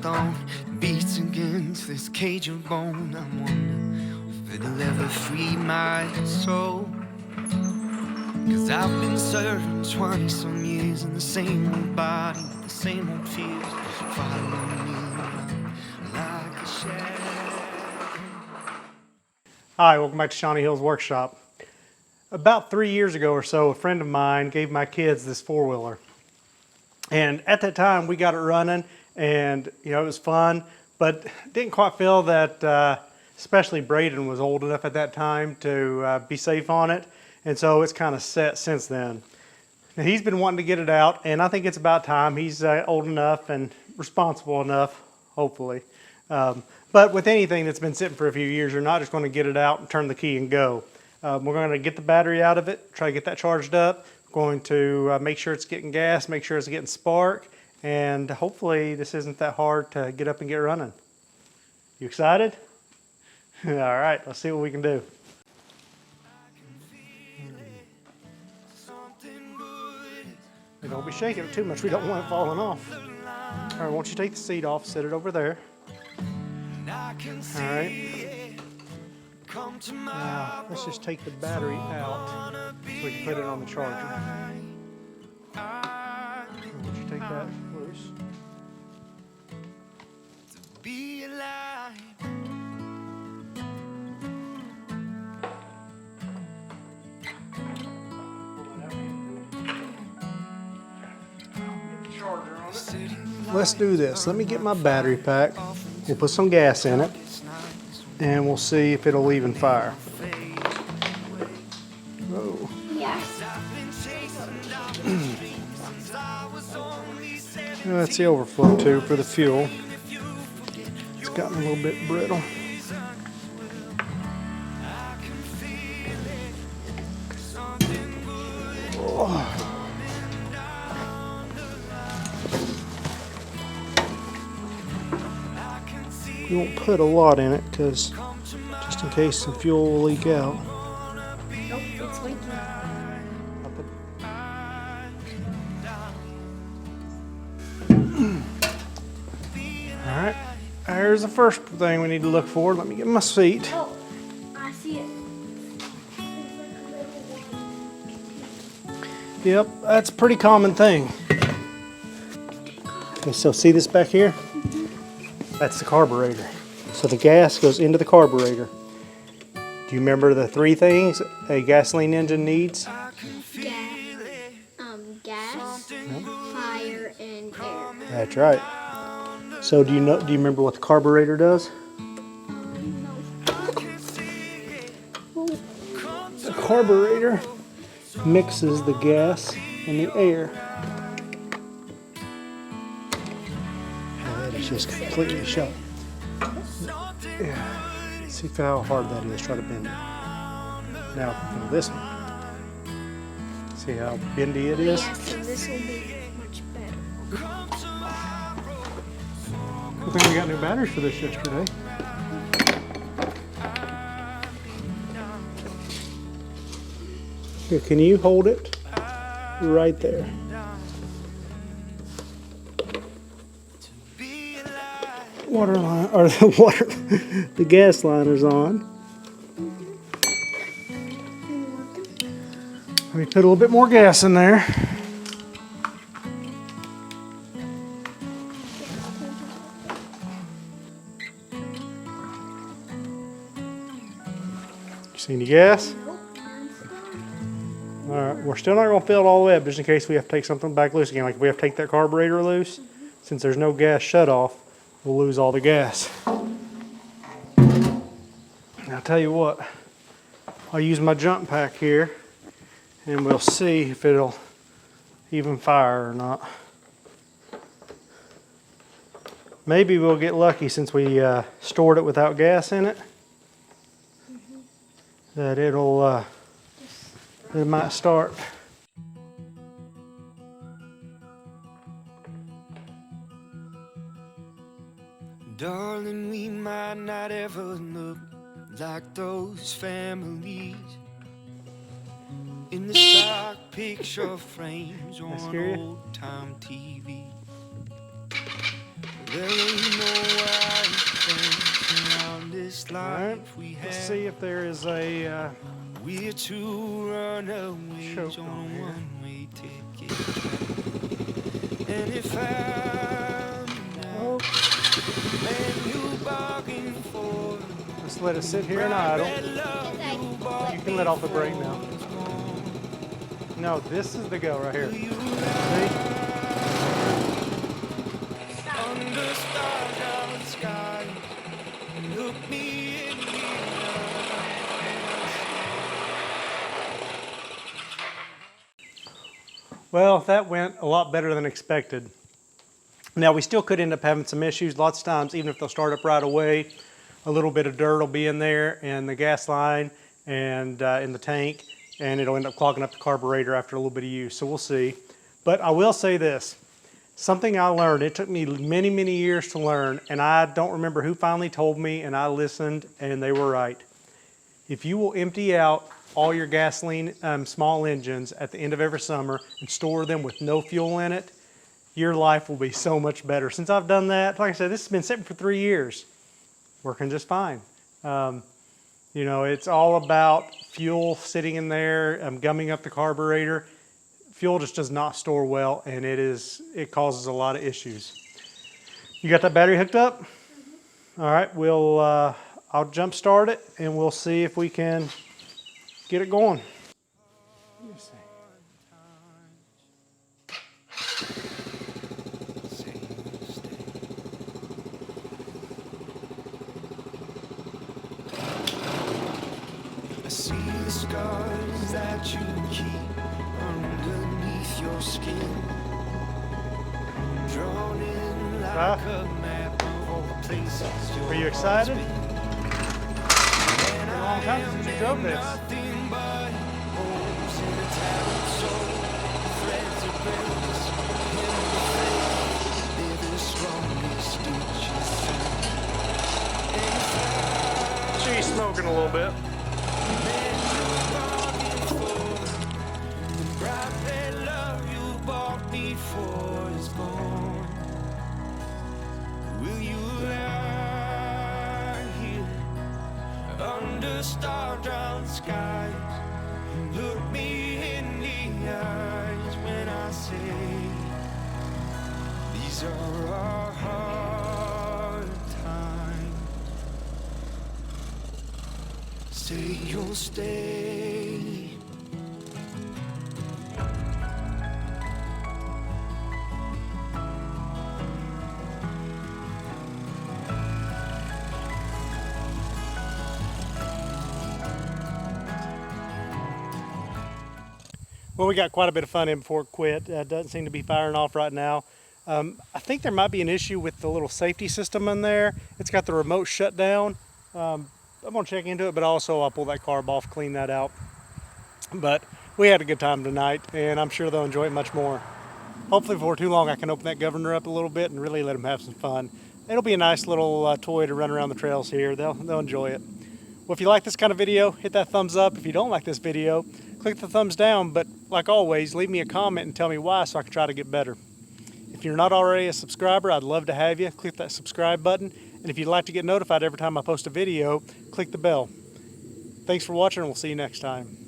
stone beats against this cage of bone. I wonder if it'll ever free my soul. 'Cause I've been serving 20-some years in the same old body, the same old fears following me around like a shadow. Hi, welcome back to Shawnee Hill's Workshop. About 3 years ago or so, a friend of mine gave my kids this four-wheeler. And at that time, we got it running, and it was fun, but didn't quite feel that, especially Braden was old enough at that time to be safe on it. And so it's kind of set since then. Now, he's been wanting to get it out, and I think it's about time. He's old enough and responsible enough, hopefully. But with anything that's been sitting for a few years, you're not just going to get it out and turn the key and go. We're going to get the battery out of it, try to get that charged up. We're going to make sure it's getting gas, make sure it's getting spark, and hopefully this isn't that hard to get up and get running. You excited? All right, let's see what we can do. Don't be shaking it too much. We don't want it falling off. All right, why don't you take the seat off, set it over there. All right. Now, let's just take the battery out so we can put it on the charger. Why don't you take that loose? Let's do this. Let me get my battery pack. We'll put some gas in it, and we'll see if it'll even fire. Whoa. Yeah. That's the overflow tube for the fuel. It's gotten a little bit brittle. Oh. We won't put a lot in it because just in case some fuel will leak out. Nope, it's leaking. Alright, there's the first thing we need to look for. Let me get my seat. Oh, I see it. Yep, that's a pretty common thing. Okay, so see this back here? That's the carburetor. So the gas goes into the carburetor. Do you remember the three things a gasoline engine needs? Gas, fire, and air. That's right. So do you remember what the carburetor does? The carburetor mixes the gas and the air. That is just completely shut. Yeah. See how hard that is. Try to bend it. Now this one. See how bendy it is? Yeah, so this will be much better. I think we got new batteries for this yesterday. Here, can you hold it right there? Water line, or the gas line is on. Let me put a little bit more gas in there. You see any gas? All right, we're still not going to fill it all the way up just in case we have to take something back loose again. Like if we have to take that carburetor loose, since there's no gas shut off, we'll lose all the gas. I'll tell you what, I'll use my jump pack here and we'll see if it'll even fire or not. Maybe we'll get lucky since we stored it without gas in it, that it might start. Darling, we might not ever look like those families in the stock picture frames on old-time TV. There ain't no right thing around this All right, life we let's have. see if there is a We're two runaways choke on on a here. one-way ticket. And if I'm Oh, man you bargain for, let's let it sit here and idle. You can let off the brake now. No, this is the go right here. See? under starlight sky, look me in the Well, that went a lot better than expected. Now, we still could end up having some issues. Lots of times, even if they'll start up right away, a little bit of dirt will be in there and the gas line and in the tank, and it'll end up clogging up the carburetor after a little bit of use. So we'll see. But I will say this. Something I learned, it took me many, many years to learn, and I don't remember who finally told me, and I listened, and they were right. If you will empty out all your gasoline small engines at the end of every summer and store them with no fuel in it, your life will be so much better. Since I've done that, like I said, this has been sitting for 3 years, working just fine. You know, it's all about fuel sitting in there, gumming up the carburetor. Fuel just does not store well, and it causes a lot of issues. You got that battery hooked up? All right, I'll jump start it, and we'll see if we can get it going. Let me see. I see the scars that you keep underneath your skin, drawn in like a map of all the places you're. Are you excited? Been a long time since you drove this. Nothing but holes in a tattered soul, threads of bells in the face. They're the strongest stitches found. She's smoking a little bit. Before is born, will you lie here under star-drowned skies? Look me in the eyes when I say these are our hard times. Say you'll stay. Well, we got quite a bit of fun in before it quit. Doesn't seem to be firing off right now. I think there might be an issue with the little safety system in there. It's got the remote shutdown. I'm gonna check into it, but also I'll pull that carb off, clean that out. But we had a good time tonight, and I'm sure they'll enjoy it much more. Hopefully before too long I can open that governor up a little bit and really let them have some fun. It'll be a nice little toy to run around the trails here. They'll enjoy it. Well, if you like this kind of video, hit that thumbs up. If you don't like this video, click the thumbs down. But like always, leave me a comment and tell me why so I can try to get better. If you're not already a subscriber, I'd love to have you. Click that subscribe button. And if you'd like to get notified every time I post a video, click the bell. Thanks for watching, and we'll see you next time.